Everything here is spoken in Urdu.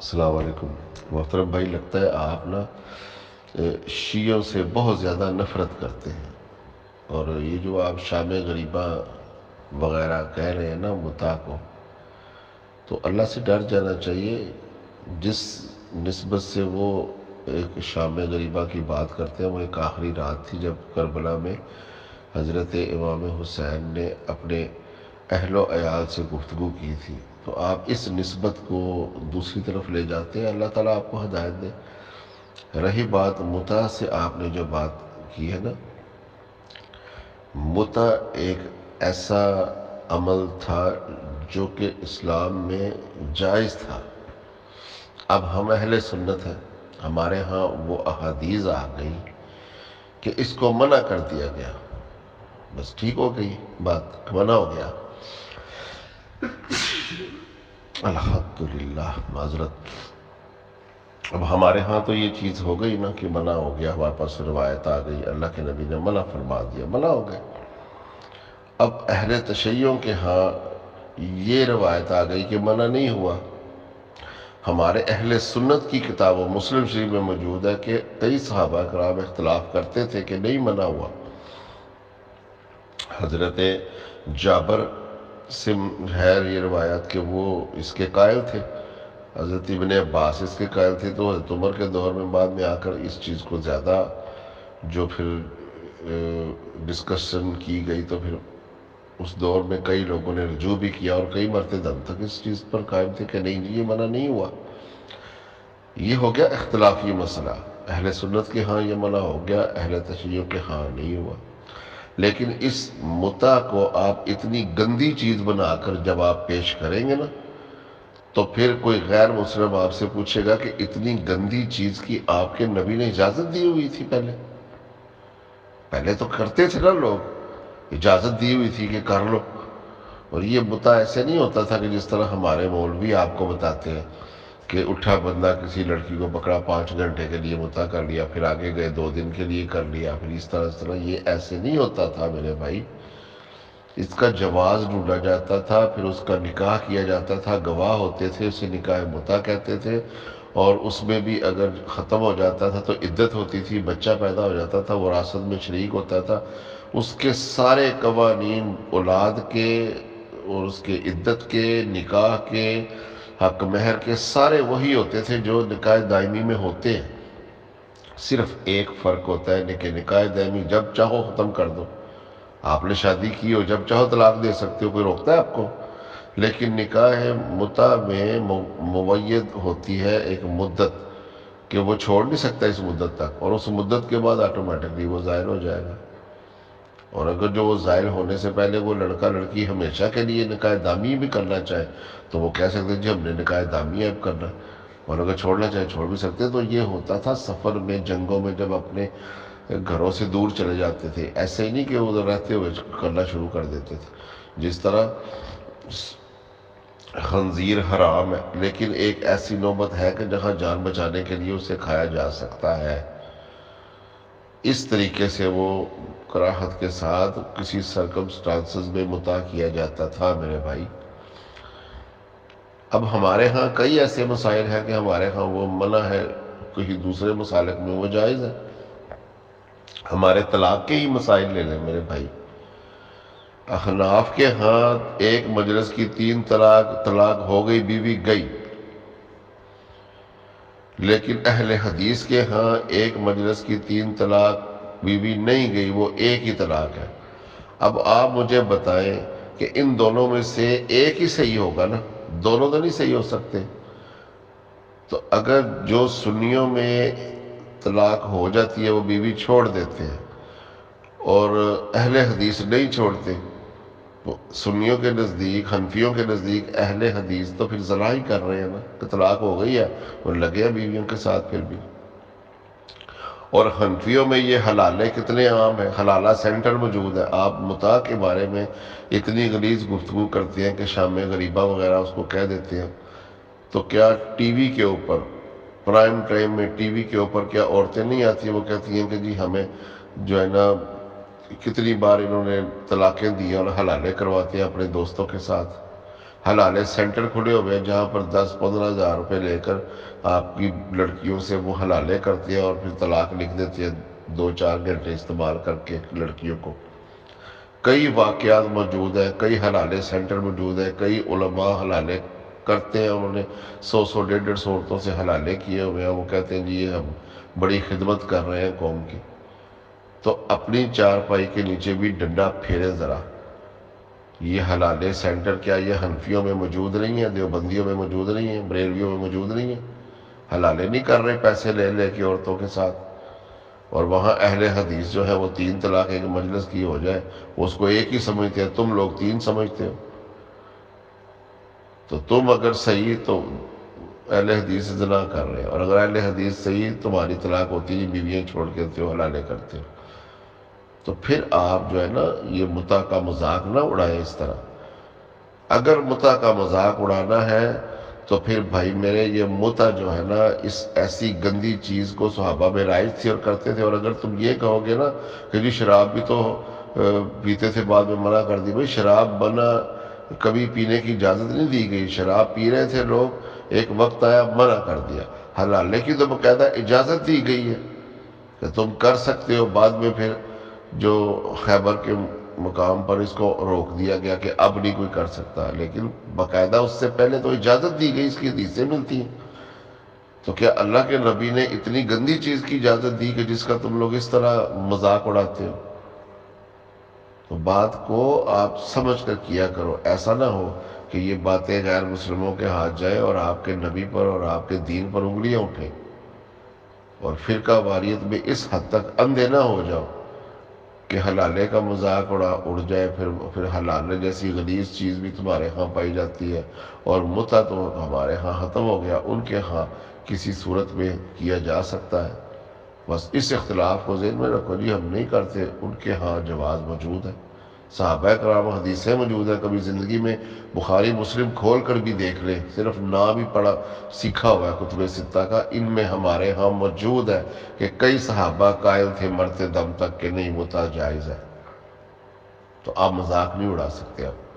السلام علیکم محترم بھائی، لگتا ہے آپ نا شیعوں سے بہت زیادہ نفرت کرتے ہیں، اور یہ جو آپ شام غریبہ وغیرہ کہہ رہے ہیں نا متاع کو، تو اللہ سے ڈر جانا چاہیے۔ جس نسبت سے وہ ایک شام غریبہ کی بات کرتے ہیں، وہ ایک آخری رات تھی جب کربلا میں حضرت امام حسین نے اپنے اہل و عیال سے گفتگو کی تھی، تو آپ اس نسبت کو دوسری طرف لے جاتے ہیں۔ اللہ تعالیٰ آپ کو ہدایت دے۔ رہی بات متع سے، آپ نے جو بات کی ہے نا، متع ایک ایسا عمل تھا جو کہ اسلام میں جائز تھا۔ اب ہم اہل سنت ہیں، ہمارے ہاں وہ احادیث آ گئی کہ اس کو منع کر دیا گیا، بس ٹھیک ہو گئی بات، منع ہو گیا۔ الحمدللہ، معذرت۔ اب ہمارے ہاں تو یہ چیز ہو گئی نا کہ منع ہو گیا، ہمارے پاس روایت آ گئی، اللہ کے نبی نے منع فرما دیا، منع ہو گئے۔ اب اہل تشیعوں کے ہاں یہ روایت آ گئی کہ منع نہیں ہوا۔ ہمارے اہل سنت کی کتاب و مسلم شریف میں موجود ہے کہ کئی صحابہ کرام اختلاف کرتے تھے کہ نہیں منع ہوا۔ حضرت جابر سے ہے یہ روایت کہ وہ اس کے قائل تھے، حضرت ابن عباس اس کے قائل تھے، تو حضرت عمر کے دور میں بعد میں آ کر اس چیز کو زیادہ جو پھر ڈسکشن کی گئی، تو پھر اس دور میں کئی لوگوں نے رجوع بھی کیا، اور کئی مرتبہ دم تک اس چیز پر قائم تھے کہ نہیں جی یہ منع نہیں ہوا۔ یہ ہو گیا اختلافی مسئلہ، اہل سنت کے ہاں یہ منع ہو گیا، اہل تشیع کے ہاں نہیں ہوا۔ لیکن اس متع کو آپ اتنی گندی چیز بنا کر جب آپ پیش کریں گے نا، تو پھر کوئی غیر مسلم آپ سے پوچھے گا کہ اتنی گندی چیز کی آپ کے نبی نے اجازت دی ہوئی تھی؟ پہلے تو کرتے تھے نا لوگ، اجازت دی ہوئی تھی کہ کر لو۔ اور یہ متع ایسے نہیں ہوتا تھا کہ جس طرح ہمارے مولوی آپ کو بتاتے ہیں کہ اٹھا بندہ کسی لڑکی کو پکڑا، 5 گھنٹے کے لیے متع کر لیا، پھر آگے گئے 2 دن کے لیے کر لیا، پھر اس طرح یہ ایسے نہیں ہوتا تھا میرے بھائی۔ اس کا جواز ڈھونڈا جاتا تھا، پھر اس کا نکاح کیا جاتا تھا، گواہ ہوتے تھے، اسے نکاح متع کہتے تھے، اور اس میں بھی اگر ختم ہو جاتا تھا تو عدت ہوتی تھی، بچہ پیدا ہو جاتا تھا، وراثت میں شریک ہوتا تھا۔ اس کے سارے قوانین اولاد کے اور اس کے عدت کے، نکاح کے، حق مہر کے، سارے وہی ہوتے تھے جو نکاح دائمی میں ہوتے ہیں۔ صرف ایک فرق ہوتا ہے کہ نکاح دائمی جب چاہو ختم کر دو، آپ نے شادی کی ہو جب چاہو طلاق دے سکتے ہو، کوئی روکتا ہے آپ کو؟ لیکن نکاح متع میں موید ہوتی ہے ایک مدت کہ وہ چھوڑ نہیں سکتا اس مدت تک، اور اس مدت کے بعد آٹومیٹکلی وہ ظاہر ہو جائے گا۔ اور اگر جو وہ ظاہر ہونے سے پہلے وہ لڑکا لڑکی ہمیشہ کے لیے نکاح دامی بھی کرنا چاہے تو وہ کہہ سکتے جی ہم نے نکاح دامی اب کرنا ہے، اور اگر چھوڑنا چاہے چھوڑ بھی سکتے۔ تو یہ ہوتا تھا سفر میں، جنگوں میں، جب اپنے گھروں سے دور چلے جاتے تھے، ایسے ہی نہیں کہ ادھر رہتے ہوئے کرنا شروع کر دیتے تھے۔ جس طرح خنزیر حرام ہے، لیکن ایک ایسی نوبت ہے کہ جہاں جان بچانے کے لیے اسے کھایا جا سکتا ہے، اس طریقے سے وہ کراہت کے ساتھ کسی سرکمسٹانسز میں متع کیا جاتا تھا میرے بھائی۔ اب ہمارے ہاں کئی ایسے مسائل ہیں کہ ہمارے ہاں وہ منع ہے، کسی دوسرے مسالک میں وہ جائز ہے۔ ہمارے طلاق کے ہی مسائل لے لیں میرے بھائی، احناف کے ہاں ایک مجلس کی 3 طلاق ہو گئی، بیوی گئی، لیکن اہل حدیث کے ہاں ایک مجلس کی 3 طلاق بیوی نہیں گئی، وہ ایک ہی طلاق ہے۔ اب آپ مجھے بتائیں کہ ان دونوں میں سے ایک ہی صحیح ہوگا نا، دونوں تو نہیں صحیح ہو سکتے۔ تو اگر جو سنیوں میں طلاق ہو جاتی ہے وہ بیوی چھوڑ دیتے ہیں، اور اہل حدیث نہیں چھوڑتے، سنیوں کے نزدیک، حنفیوں کے نزدیک اہل حدیث تو پھر زنا ہی کر رہے ہیں نا، کہ طلاق ہو گئی ہے اور لگے ہیں بیویوں کے ساتھ پھر بھی۔ اور حنفیوں میں یہ حلالے کتنے عام ہیں، حلالہ سینٹر موجود ہے۔ آپ متع کے بارے میں اتنی غلیظ گفتگو کرتے ہیں کہ شام غریبہ وغیرہ اس کو کہہ دیتے ہیں، تو کیا ٹی وی کے اوپر، پرائم ٹائم میں ٹی وی کے اوپر کیا عورتیں نہیں آتی ہیں، وہ کہتی ہیں کہ جی ہمیں جو ہے نا کتنی بار انہوں نے طلاقیں دی اور حلالے کرواتے ہیں اپنے دوستوں کے ساتھ؟ حلالے سینٹر کھلے ہوئے ہیں جہاں پر 10-15 ہزار روپے لے کر آپ کی لڑکیوں سے وہ حلالے کرتے ہیں اور پھر طلاق لکھ دیتے ہیں 2-4 گھنٹے استعمال کر کے لڑکیوں کو۔ کئی واقعات موجود ہیں، کئی حلالے سینٹر موجود ہیں، کئی علماء حلالے کرتے ہیں، انہوں نے 100-150 عورتوں سے حلالے کیے ہوئے ہیں، وہ کہتے ہیں جی یہ ہم بڑی خدمت کر رہے ہیں قوم کی۔ تو اپنی چارپائی کے نیچے بھی ڈنڈا پھیرے ذرا۔ یہ حلالے سینٹر کیا یہ حنفیوں میں موجود نہیں ہیں، دیوبندیوں میں موجود نہیں ہیں، بریلویوں میں موجود نہیں ہیں؟ حلالے نہیں کر رہے پیسے لے لے کے عورتوں کے ساتھ؟ اور وہاں اہل حدیث جو ہے وہ 3 طلاق ایک مجلس کی ہو جائے اس کو ایک ہی سمجھتے ہیں، تم لوگ 3 سمجھتے ہو۔ تو تم اگر صحیح تو اہل حدیث سے زنا کر رہے ہیں، اور اگر اہل حدیث صحیح تمہاری طلاق ہوتی ہے، بیویاں چھوڑ کے ہو حلالے کرتے ہو، تو پھر آپ جو ہے نا یہ متع کا مذاق نہ اڑائیں اس طرح۔ اگر متع کا مذاق اڑانا ہے تو پھر بھائی میرے یہ متع جو ہے نا اس ایسی گندی چیز کو صحابہ میں رائج تھی اور کرتے تھے۔ اور اگر تم یہ کہو گے نا کہ جی شراب بھی تو پیتے تھے بعد میں منع کر دی، بھائی شراب منع کبھی پینے کی اجازت نہیں دی گئی، شراب پی رہے تھے لوگ، ایک وقت آیا منع کر دیا۔ حلالے کی تو باقاعدہ اجازت دی گئی ہے کہ تم کر سکتے ہو، بعد میں پھر جو خیبر کے مقام پر اس کو روک دیا گیا کہ اب نہیں کوئی کر سکتا، لیکن باقاعدہ اس سے پہلے تو اجازت دی گئی، اس کی حدیثیں ملتی ہیں۔ تو کیا اللہ کے نبی نے اتنی گندی چیز کی اجازت دی کہ جس کا تم لوگ اس طرح مذاق اڑاتے ہو؟ تو بات کو آپ سمجھ کر کیا کرو، ایسا نہ ہو کہ یہ باتیں غیر مسلموں کے ہاتھ جائیں اور آپ کے نبی پر اور آپ کے دین پر انگلیاں اٹھیں، اور فرقہ واریت میں اس حد تک اندھے نہ ہو جاؤ کہ حلالے کا مذاق اڑ جائے، پھر حلالے جیسی غلیظ چیز بھی تمہارے ہاں پائی جاتی ہے، اور متع تو ہمارے ہاں ختم ہو گیا، ان کے ہاں کسی صورت میں کیا جا سکتا ہے۔ بس اس اختلاف کو ذہن میں رکھو، جی ہم نہیں کرتے، ان کے ہاں جواز موجود ہے۔ صحابہ کرام حدیثیں موجود ہیں، کبھی زندگی میں بخاری مسلم کھول کر بھی دیکھ لیں، صرف نام ہی پڑھا سیکھا ہوا ہے کتب ستہ کا، ان میں ہمارے ہاں موجود ہے کہ کئی صحابہ قائل تھے مرتے دم تک کہ نہیں متع جائز ہے۔ تو آپ مذاق نہیں اڑا سکتے آپ۔